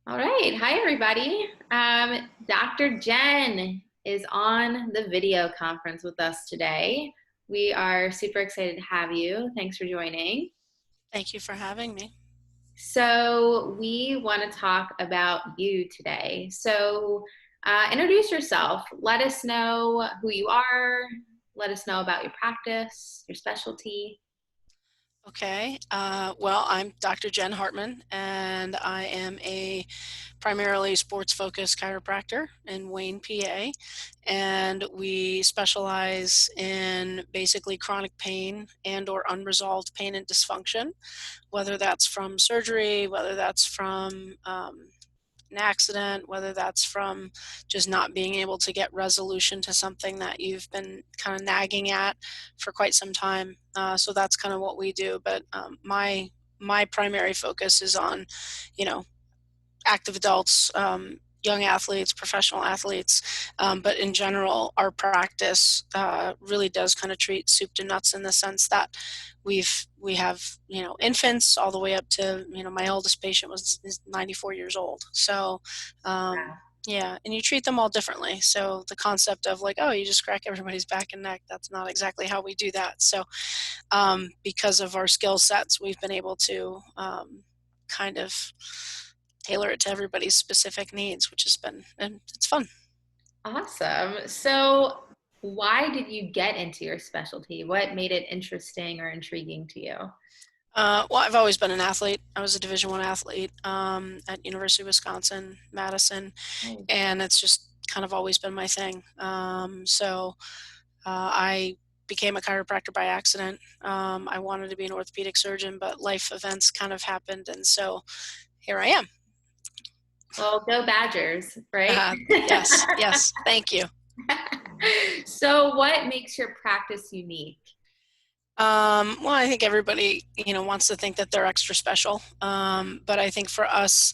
All right. Hi, everybody. Dr. Jenn is on the video conference with us today. We are super excited to have you. Thanks for joining. Thank you for having me. So, we want to talk about you today. Introduce yourself. Let us know who you are. Let us know about your practice, your specialty. Okay, well, I'm Dr. Jenn Hartmann, and I am a primarily sports-focused chiropractor in Wayne, PA, and we specialize in basically chronic pain and or unresolved pain and dysfunction, whether that's from surgery, whether that's from an accident, whether that's from just not being able to get resolution to something that you've been kind of nagging at for quite some time. So that's kind of what we do. But my primary focus is on, you know, active adults, young athletes, professional athletes, but in general, our practice really does kind of treat soup to nuts in the sense that we have infants all the way up to my oldest patient is 94 years old. So Wow. yeah, and you treat them all differently. So the concept of like, oh, you just crack everybody's back and neck, that's not exactly how we do that. So because of our skill sets, we've been able to kind of tailor it to everybody's specific needs, which has been, and it's fun. Awesome. So, why did you get into your specialty? What made it interesting or intriguing to you? Well, I've always been an athlete. I was a Division I athlete at University of Wisconsin, Madison, and it's just kind of always been my thing. I became a chiropractor by accident. I wanted to be an orthopedic surgeon, but life events kind of happened, and so here I am. Well, go Badgers, right? Yes, yes, thank you. So, what makes your practice unique? Well, I think everybody, wants to think that they're extra special. But I think for us,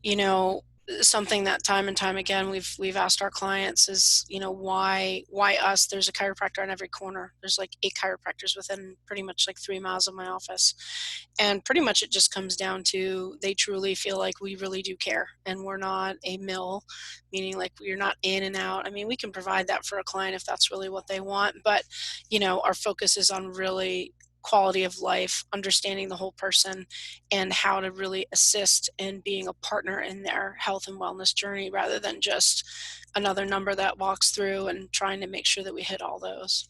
you know, something that time and time again we've asked our clients is, why us? There's a chiropractor on every corner. There's like 8 chiropractors within pretty much like 3 miles of my office. And pretty much it just comes down to they truly feel like we really do care and we're not a mill, meaning like we're not in and out. I mean, we can provide that for a client if that's really what they want, but our focus is on really quality of life, understanding the whole person, and how to really assist in being a partner in their health and wellness journey rather than just another number that walks through and trying to make sure that we hit all those.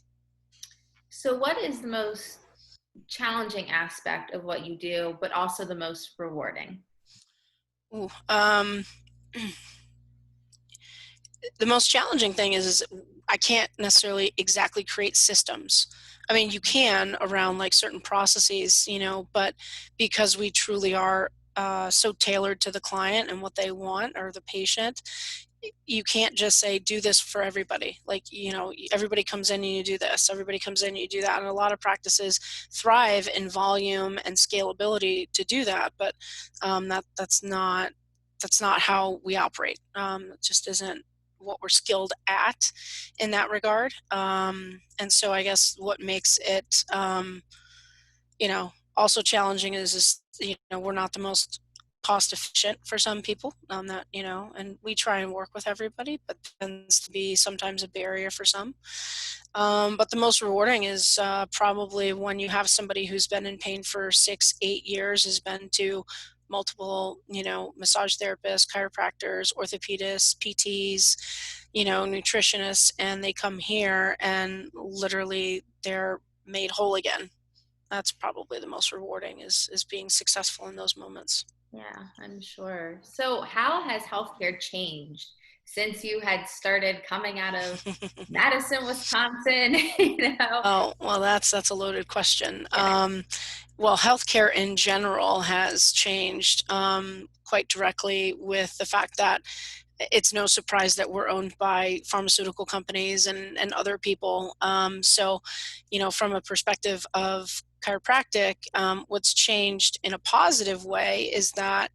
So, what is the most challenging aspect of what you do, but also the most rewarding? Ooh, the most challenging thing is I can't necessarily exactly create systems. I mean, you can around like certain processes, but because we truly are so tailored to the client and what they want or the patient, you can't just say do this for everybody. Like, everybody comes in and you do this, everybody comes in and you do that, and a lot of practices thrive in volume and scalability to do that, but that's not how we operate. It just isn't what we're skilled at in that regard. And so I guess what makes it, also challenging is, we're not the most cost efficient for some people, and we try and work with everybody, but tends to be sometimes a barrier for some. But the most rewarding is probably when you have somebody who's been in pain for 6, 8 years, has been to multiple, massage therapists, chiropractors, orthopedists, PTs, nutritionists, and they come here and literally they're made whole again. That's probably the most rewarding is being successful in those moments. Yeah, I'm sure. So, how has healthcare changed since you had started coming out of Madison, Wisconsin? you know, Oh, well, that's a loaded question. yeah. Well, healthcare in general has changed quite directly with the fact that it's no surprise that we're owned by pharmaceutical companies and other people. So, from a perspective of chiropractic, what's changed in a positive way is that,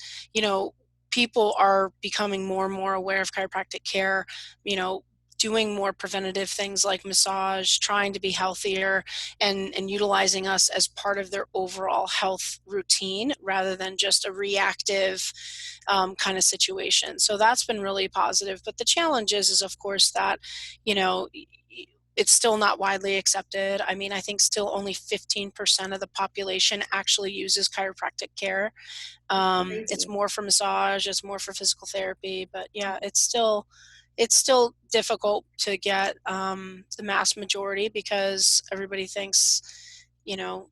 people are becoming more and more aware of chiropractic care, you know, doing more preventative things like massage, trying to be healthier, and utilizing us as part of their overall health routine rather than just a reactive kind of situation. So that's been really positive. But the challenge is of course, that, you know, it's still not widely accepted. I mean, I think still only 15% of the population actually uses chiropractic care. It's Crazy. more for massage, it's more for physical therapy, but yeah, it's still difficult to get the mass majority because everybody thinks, you know,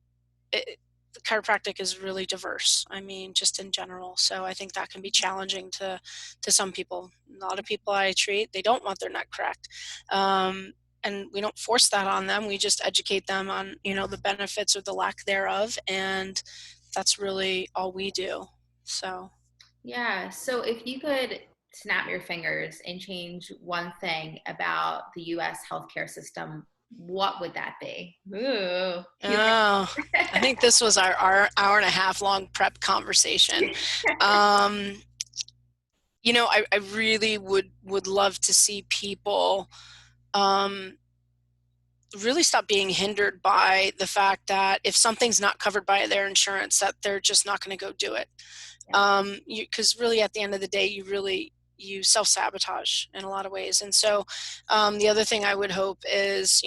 chiropractic is really diverse. I mean, just in general. So I think that can be challenging to some people. A lot of people I treat, they don't want their neck cracked. And we don't force that on them. We just educate them on, the benefits or the lack thereof. And that's really all we do. So, Yeah. So if you could snap your fingers and change one thing about the US healthcare system, what would that be? Ooh, you oh, I think this was our hour and a half long prep conversation. Um, I really would love to see people um, really stop being hindered by the fact that if something's not covered by their insurance, that they're just not going to go do it. yeah, Because really at the end of the day, you self-sabotage in a lot of ways. And so the other thing I would hope is,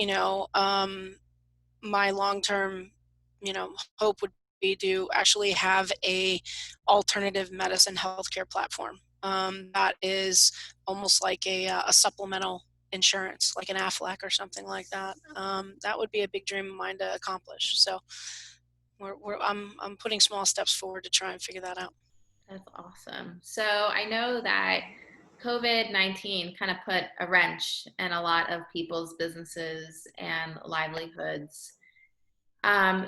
my long-term, hope would be to actually have a alternative medicine healthcare platform that is almost like a supplemental insurance, like an Aflac or something like that. That would be a big dream of mine to accomplish. So I'm putting small steps forward to try and figure that out. that's awesome. So I know that COVID-19 kind of put a wrench in a lot of people's businesses and livelihoods.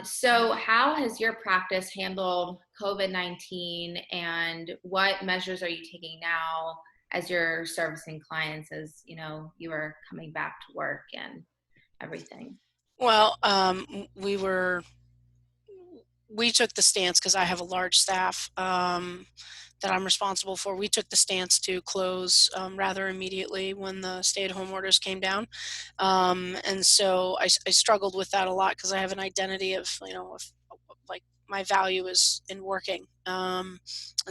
So how has your practice handled COVID-19, and what measures are you taking now as you're servicing clients as, you are coming back to work and everything? Well, we took the stance because I have a large staff that I'm responsible for. We took the stance to close rather immediately when the stay-at-home orders came down, and so I struggled with that a lot because I have an identity of like my value is in working, and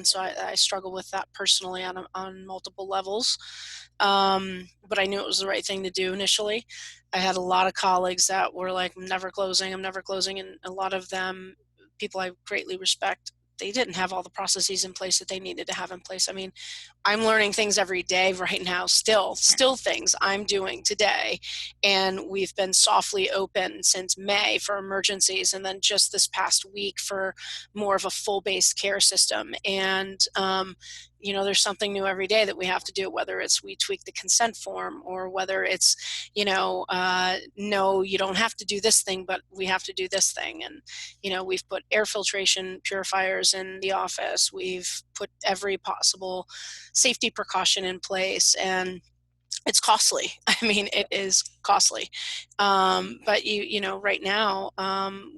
so I struggle with that personally on multiple levels. But I knew it was the right thing to do initially. I had a lot of colleagues that were like, I'm never closing, I'm never closing. And a lot of them, people I greatly respect, they didn't have all the processes in place that they needed to have in place. I mean, I'm learning things every day right now, still things I'm doing today. And we've been softly open since May for emergencies, and then just this past week for more of a full-based care system. And, there's something new every day that we have to do, whether it's we tweak the consent form or whether it's, no, you don't have to do this thing, but we have to do this thing. And, we've put air filtration purifiers in the office. We've put every possible safety precaution in place, and it's costly. I mean, it is costly. But right now,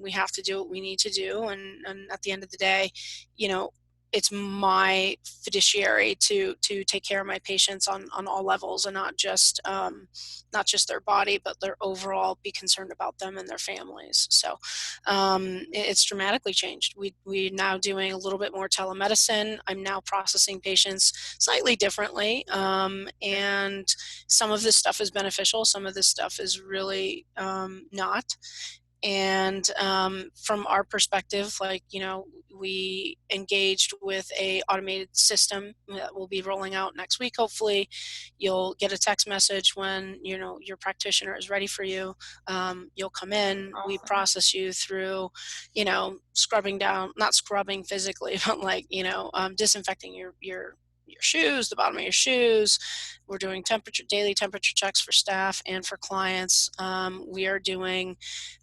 we have to do what we need to do. And at the end of the day, you know, it's my fiduciary to take care of my patients on all levels, and not just their body, but their overall, be concerned about them and their families. So it's dramatically changed. We're now doing a little bit more telemedicine. I'm now processing patients slightly differently, and some of this stuff is beneficial, some of this stuff is really not. And from our perspective, we engaged with a automated system that will be rolling out next week. Hopefully you'll get a text message when your practitioner is ready for you. You'll come in, we Awesome. process you through scrubbing down, not scrubbing physically, but disinfecting your shoes, the bottom of your shoes. We're doing daily temperature checks for staff and for clients. We are doing,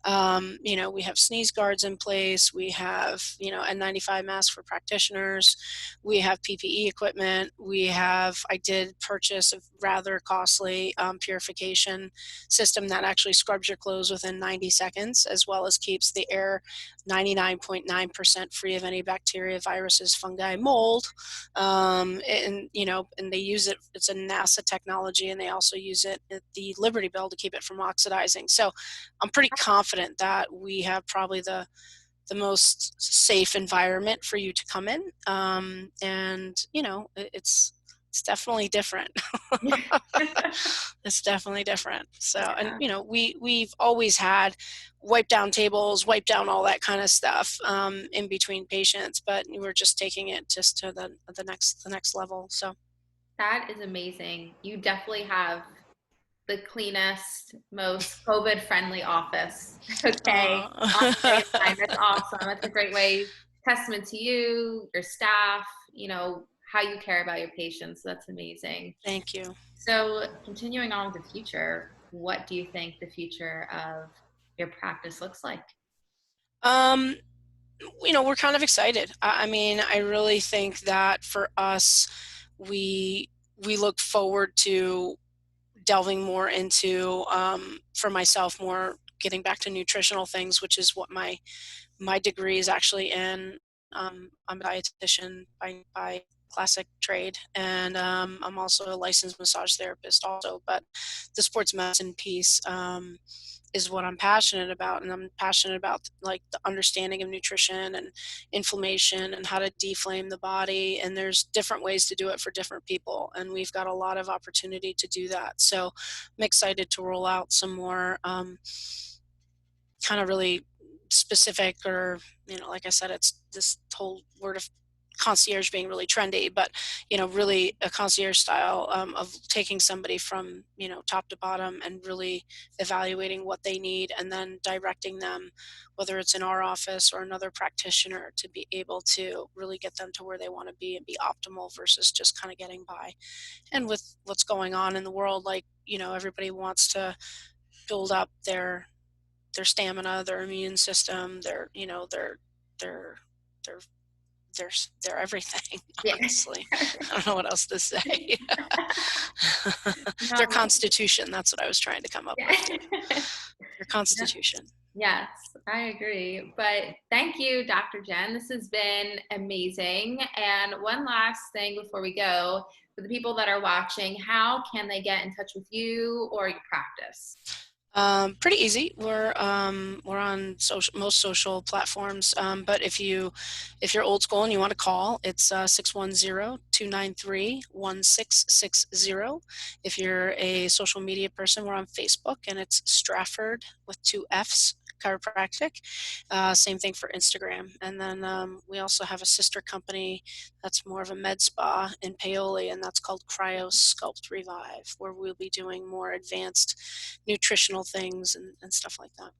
we have sneeze guards in place. We have, N95 masks for practitioners. We have PPE equipment. I did purchase a rather costly purification system that actually scrubs your clothes within 90 seconds, as well as keeps the air 99.9% free of any bacteria, viruses, fungi, mold. and and they use it. It's a NASA technology, and they also use it at the Liberty Bell to keep it from oxidizing. So I'm pretty confident that we have probably the most safe environment for you to come in. And it's definitely different. It's definitely different. So, and Yeah. we've always had wipe down tables, wipe down all that kind of stuff in between patients, but we're just taking it just to the next level. So, That is amazing. You definitely have the cleanest, most COVID-friendly office. Okay, on the day of mine. That's awesome. That's a great way, testament to you, your staff, how you care about your patients. That's amazing. thank you. So, continuing on with the future, what do you think the future of your practice looks like? Um, we're kind of excited. I mean, I really think that for us, we we look forward to delving more into, for myself, more getting back to nutritional things, which is what my degree is actually in. I'm a dietitian by classic trade, and I'm also a licensed massage therapist also. But the sports medicine piece is what I'm passionate about, and I'm passionate about like the understanding of nutrition and inflammation and how to deflame the body. And there's different ways to do it for different people, and we've got a lot of opportunity to do that. So I'm excited to roll out some more kind of really specific, or like I said, it's this whole word of concierge being really trendy, but really a concierge style of taking somebody from top to bottom and really evaluating what they need, and then directing them, whether it's in our office or another practitioner, to be able to really get them to where they want to be and be optimal versus just kind of getting by. And with what's going on in the world, like everybody wants to build up their stamina, their immune system, their their their their everything. Yeah. Honestly, I don't know what else to say. Their No, constitution. That's what I was trying to come up with too. yeah. Their constitution. Yes, I agree. But thank you, Dr. Jen. This has been amazing. And one last thing before we go, for the people that are watching, how can they get in touch with you or your practice? Pretty easy. We're on most social platforms. But if you're old school and you want to call, it's 610-293-1660. If you're a social media person, we're on Facebook, and it's Strafford with two F's Chiropractic. Same thing for Instagram. And then we also have a sister company that's more of a med spa in Paoli, and that's called Cryo Sculpt Revive, where we'll be doing more advanced nutritional things and stuff like that.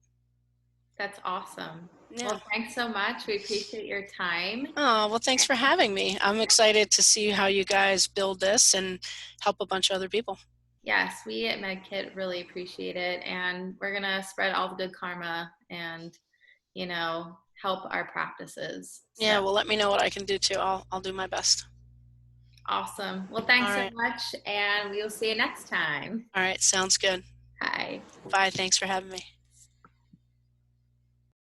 That's awesome. Yeah. Well, thanks so much. We appreciate your time. Oh, well, thanks for having me. I'm excited to see how you guys build this and help a bunch of other people. Yes, we at Meddkit really appreciate it. And we're going to spread all the good karma and, help our practices. So Yeah, well, let me know what I can do too. I'll do my best. awesome. Well, All thanks so right. much. And we will see you next time. All right. Sounds good. Bye. Bye. Thanks for having me.